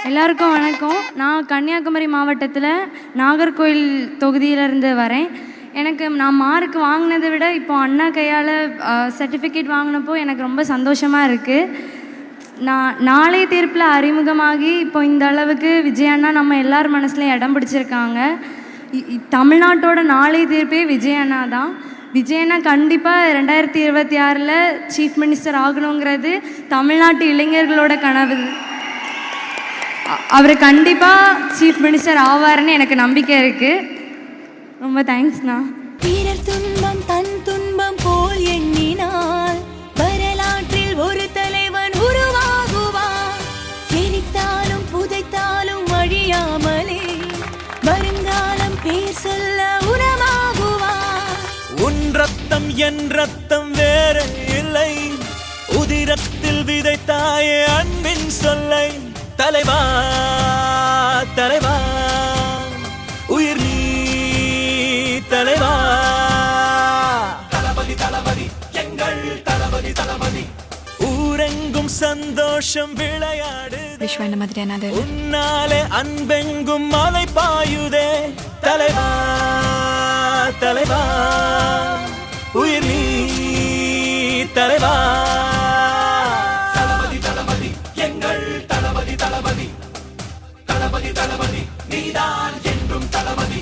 எல்லாருக்கும் வணக்கம். நான் கன்னியாகுமரி மாவட்டத்தில் நாகர்கோவில் தொகுதியிலேருந்து வரேன். நான் மார்க் வாங்கினதை விட இப்போ அண்ணா கையால் சர்டிஃபிகேட் வாங்கினப்போ எனக்கு ரொம்ப சந்தோஷமாக இருக்குது. நாளைய தீர்ப்பில் அறிமுகமாகி இப்போ இந்த அளவுக்கு விஜய் அண்ணா நம்ம எல்லார் மனசுலையும் இடம் பிடிச்சிருக்காங்க. தமிழ்நாட்டோட நாளைய தீர்ப்பே விஜய் அண்ணா தான். விஜய் அண்ணா கண்டிப்பாக 2026 சீஃப் மினிஸ்டர் ஆகணுங்கிறது தமிழ்நாட்டு இளைஞர்களோட கனவு. அவர் கண்டிப்பாக சீஃப் மினிஸ்டர் ஆவார்னு எனக்கு நம்பிக்கை இருக்குது. ரொம்ப தேங்க்ஸ்ண்ணா. பிறர் துன்பம் தன் துன்பம் போல் எண்ணினால் வரலாற்றில் ஒரு தலைவன் உருவாகுவான். எரித்தாலும் புதைத்தாலும் அழியாமலே வருங்காலம் பேர் சொல்ல உரமாகுவான். உன் ரத்தம் என் ரத்தம் வேற இல்லை, உதிரத்தில் விதைத்தாயே அன்பின் சொல்லை. தலைவா தலைவா உயிர் நீ தலைவா. தளபதி தளபதி எங்கள் தளபதி தளபதி. ஊரெங்கும் சந்தோஷம் விளையாடு, உன்னாலே அன்பெங்கும் மலை பாயுதே. தலைவா தலைவா உயிர் நீ தலைவா. தளபதி தளபதி எங்கள் தளபதி தளபதி. தளபதி தளபதி நீதான் என்றும் தளபதி.